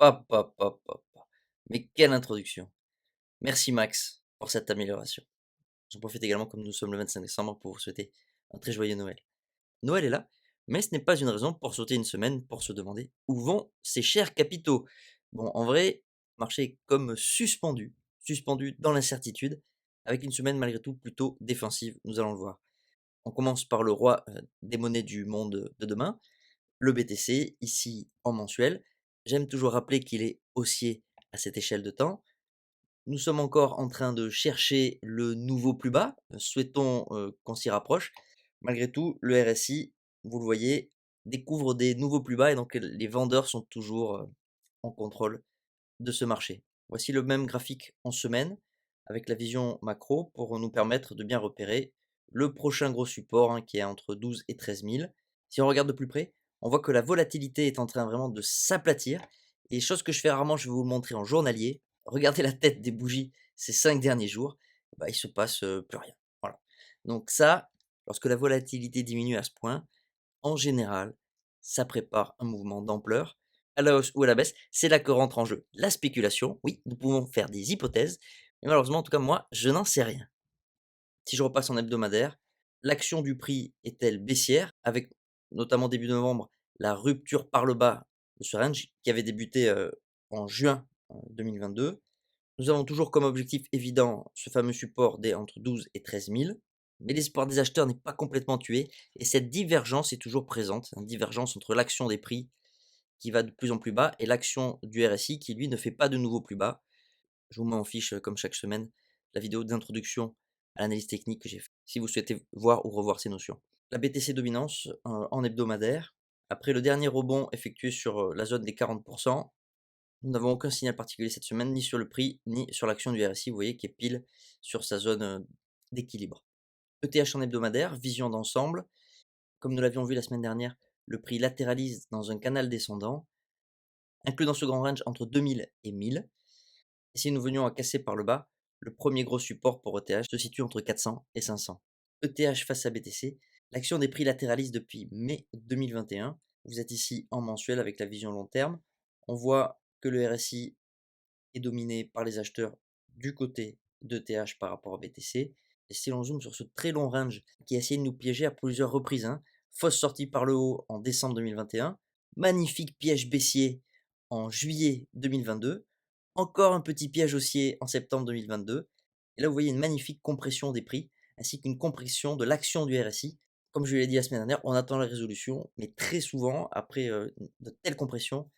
Hop, hop, hop, hop, hop. Mais quelle introduction! Merci Max pour cette amélioration. J'en profite également comme nous sommes le 25 décembre pour vous souhaiter un très joyeux Noël. Noël est là, mais ce n'est pas une raison pour sauter une semaine pour se demander où vont ces chers capitaux. Bon, en vrai, le marché est comme suspendu dans l'incertitude, avec une semaine malgré tout plutôt défensive, nous allons le voir. On commence par le roi des monnaies du monde de demain, le BTC, ici en mensuel. J'aime toujours rappeler qu'il est haussier à cette échelle de temps. Nous sommes encore en train de chercher le nouveau plus bas, souhaitons qu'on s'y rapproche. Malgré tout, le RSI, vous le voyez, découvre des nouveaux plus bas et donc les vendeurs sont toujours en contrôle de ce marché. Voici le même graphique en semaine avec la vision macro pour nous permettre de bien repérer le prochain gros support qui est entre 12 et 13 000. Si on regarde de plus près, on voit que la volatilité est en train vraiment de s'aplatir. Et chose que je fais rarement, je vais vous le montrer en journalier. Regardez la tête des bougies ces 5 derniers jours, bah, il se passe plus rien. Voilà. Donc ça, lorsque la volatilité diminue à ce point, en général, ça prépare un mouvement d'ampleur, à la hausse ou à la baisse. C'est là que rentre en jeu la spéculation. Oui, nous pouvons faire des hypothèses, mais malheureusement, en tout cas, moi, je n'en sais rien. Si je repasse en hebdomadaire, l'action du prix est-elle baissière, avec notamment début novembre, la rupture par le bas de ce range qui avait débuté en juin 2022. Nous avons toujours comme objectif évident ce fameux support des entre 12 et 13 000, mais l'espoir des acheteurs n'est pas complètement tué et cette divergence est toujours présente, une divergence entre l'action des prix qui va de plus en plus bas et l'action du RSI qui lui ne fait pas de nouveau plus bas. Je vous mets en fiche comme chaque semaine la vidéo d'introduction à l'analyse technique que j'ai fait, si vous souhaitez voir ou revoir ces notions. La BTC dominance en hebdomadaire, après le dernier rebond effectué sur la zone des 40%, nous n'avons aucun signal particulier cette semaine, ni sur le prix, ni sur l'action du RSI, vous voyez, qui est pile sur sa zone d'équilibre. ETH en hebdomadaire, vision d'ensemble. Comme nous l'avions vu la semaine dernière, le prix latéralise dans un canal descendant, inclus dans ce grand range entre 2000 et 1000. Et si nous venions à casser par le bas, le premier gros support pour ETH se situe entre 400 et 500. ETH face à BTC, l'action des prix latéralise depuis mai 2021. Vous êtes ici en mensuel avec la vision long terme. On voit que le RSI est dominé par les acheteurs du côté d'ETH par rapport à BTC. Et si l'on zoome sur ce très long range qui a essayé de nous piéger à plusieurs reprises, fausse sortie par le haut en décembre 2021, magnifique piège baissier en juillet 2022, encore un petit piège haussier en septembre 2022, et là vous voyez une magnifique compression des prix, ainsi qu'une compression de l'action du RSI. Comme je l'ai dit la semaine dernière, on attend la résolution, mais très souvent, après de telles compressions,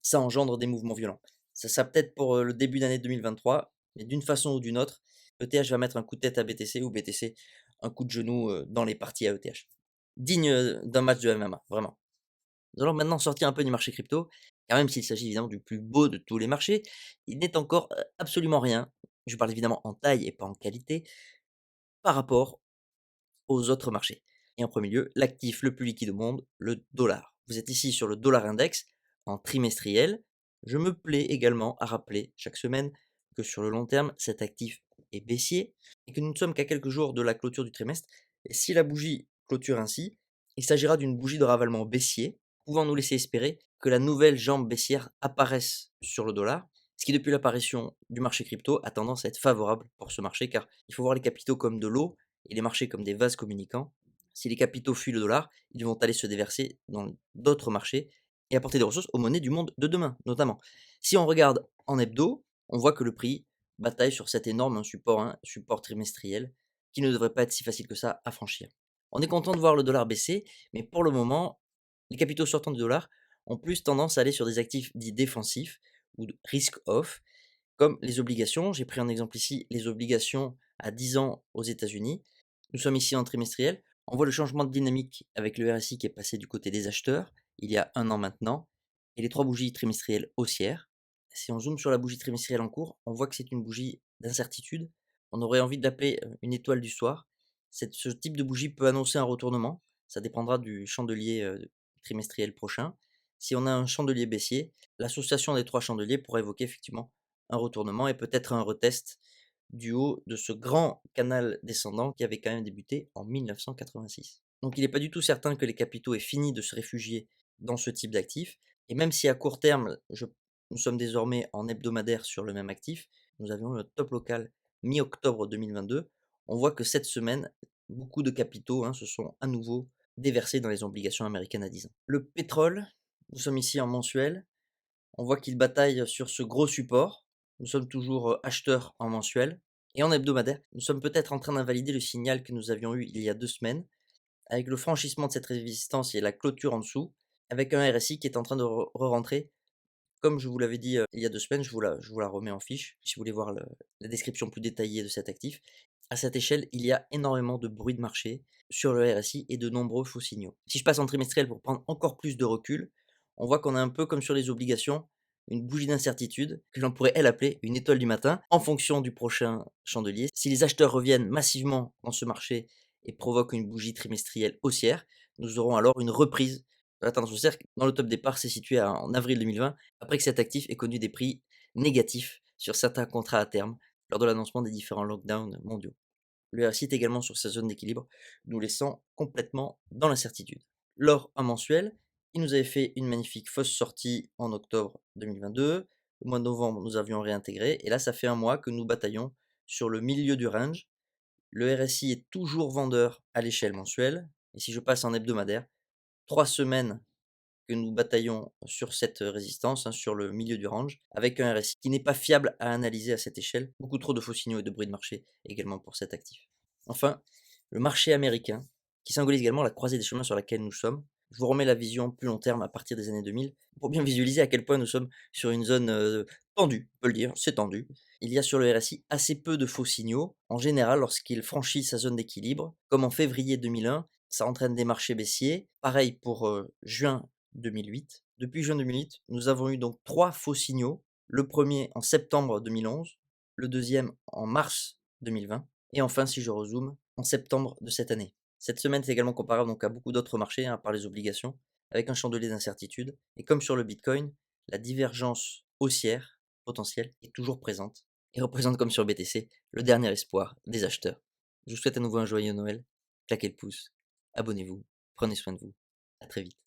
ça engendre des mouvements violents. Ça sera peut-être pour le début d'année 2023, mais d'une façon ou d'une autre, ETH va mettre un coup de tête à BTC ou BTC un coup de genou dans les parties à ETH. Digne d'un match de MMA, vraiment. Nous allons maintenant sortir un peu du marché crypto, car même s'il s'agit évidemment du plus beau de tous les marchés, il n'est encore absolument rien, je parle évidemment en taille et pas en qualité, par rapport aux autres marchés. Et en premier lieu, l'actif le plus liquide au monde, le dollar. Vous êtes ici sur le dollar index en trimestriel. Je me plais également à rappeler chaque semaine que sur le long terme, cet actif est baissier et que nous ne sommes qu'à quelques jours de la clôture du trimestre. Et si la bougie clôture ainsi, il s'agira d'une bougie de ravalement baissier, pouvant nous laisser espérer que la nouvelle jambe baissière apparaisse sur le dollar, ce qui depuis l'apparition du marché crypto a tendance à être favorable pour ce marché, car il faut voir les capitaux comme de l'eau et les marchés comme des vases communicants. Si les capitaux fuient le dollar, ils vont aller se déverser dans d'autres marchés et apporter des ressources aux monnaies du monde de demain, notamment. Si on regarde en hebdo, on voit que le prix bataille sur cet énorme support, support trimestriel, qui ne devrait pas être si facile que ça à franchir. On est content de voir le dollar baisser, mais pour le moment, les capitaux sortants du dollar ont plus tendance à aller sur des actifs dits défensifs ou de risk off, comme les obligations. J'ai pris en exemple ici les obligations à 10 ans aux États-Unis. Nous sommes ici en trimestriel. On voit le changement de dynamique avec le RSI qui est passé du côté des acheteurs il y a un an maintenant, et les trois bougies trimestrielles haussières. Si on zoome sur la bougie trimestrielle en cours, on voit que c'est une bougie d'incertitude. On aurait envie de l'appeler une étoile du soir. Ce type de bougie peut annoncer un retournement. Ça dépendra du chandelier trimestriel prochain. Si on a un chandelier baissier, l'association des trois chandeliers pourrait évoquer effectivement un retournement et peut-être un retest du haut de ce grand canal descendant qui avait quand même débuté en 1986. Donc il n'est pas du tout certain que les capitaux aient fini de se réfugier dans ce type d'actifs, et même si à court terme, je nous sommes désormais en hebdomadaire sur le même actif. Nous avions eu notre top local mi-octobre 2022. On voit que cette semaine, beaucoup de capitaux, se sont à nouveau déversés dans les obligations américaines à 10 ans. Le pétrole, nous sommes ici en mensuel. On voit qu'il bataille sur ce gros support. Nous sommes toujours acheteurs en mensuel. Et en hebdomadaire, nous sommes peut-être en train d'invalider le signal que nous avions eu il y a 2 semaines, avec le franchissement de cette résistance et la clôture en dessous, avec un RSI qui est en train de re-rentrer. Comme je vous l'avais dit il y a 2 semaines, je vous la remets en fiche, si vous voulez voir la description plus détaillée de cet actif. À cette échelle, il y a énormément de bruit de marché sur le RSI et de nombreux faux signaux. Si je passe en trimestriel pour prendre encore plus de recul, on voit qu'on a un peu comme sur les obligations, une bougie d'incertitude que l'on pourrait elle appeler une étoile du matin en fonction du prochain chandelier. Si les acheteurs reviennent massivement dans ce marché et provoquent une bougie trimestrielle haussière, nous aurons alors une reprise de la tendance haussière. Dans le top départ, c'est situé en avril 2020, après que cet actif ait connu des prix négatifs sur certains contrats à terme lors de l'annoncement des différents lockdowns mondiaux. Le RSI est également sur sa zone d'équilibre, nous laissant complètement dans l'incertitude. L'or en mensuel, il nous avait fait une magnifique fausse sortie en octobre 2022. Au mois de novembre, nous avions réintégré. Et là, ça fait un mois que nous bataillons sur le milieu du range. Le RSI est toujours vendeur à l'échelle mensuelle. Et si je passe en hebdomadaire, 3 semaines que nous bataillons sur cette résistance, sur le milieu du range, avec un RSI qui n'est pas fiable à analyser à cette échelle. Beaucoup trop de faux signaux et de bruit de marché également pour cet actif. Enfin, le marché américain, qui symbolise également la croisée des chemins sur laquelle nous sommes. Je vous remets la vision plus long terme à partir des années 2000 pour bien visualiser à quel point nous sommes sur une zone tendue, on peut le dire, c'est tendu. Il y a sur le RSI assez peu de faux signaux. En général, lorsqu'il franchit sa zone d'équilibre, comme en février 2001, ça entraîne des marchés baissiers. Pareil pour juin 2008. Depuis juin 2008, nous avons eu donc 3 faux signaux. Le premier en septembre 2011, le deuxième en mars 2020 et enfin, si je rezoome, en septembre de cette année. Cette semaine, c'est également comparable donc à beaucoup d'autres marchés, par les obligations, avec un chandelier d'incertitude. Et comme sur le Bitcoin, la divergence haussière potentielle est toujours présente et représente, comme sur BTC, le dernier espoir des acheteurs. Je vous souhaite à nouveau un joyeux Noël. Claquez le pouce, abonnez-vous, prenez soin de vous. À très vite.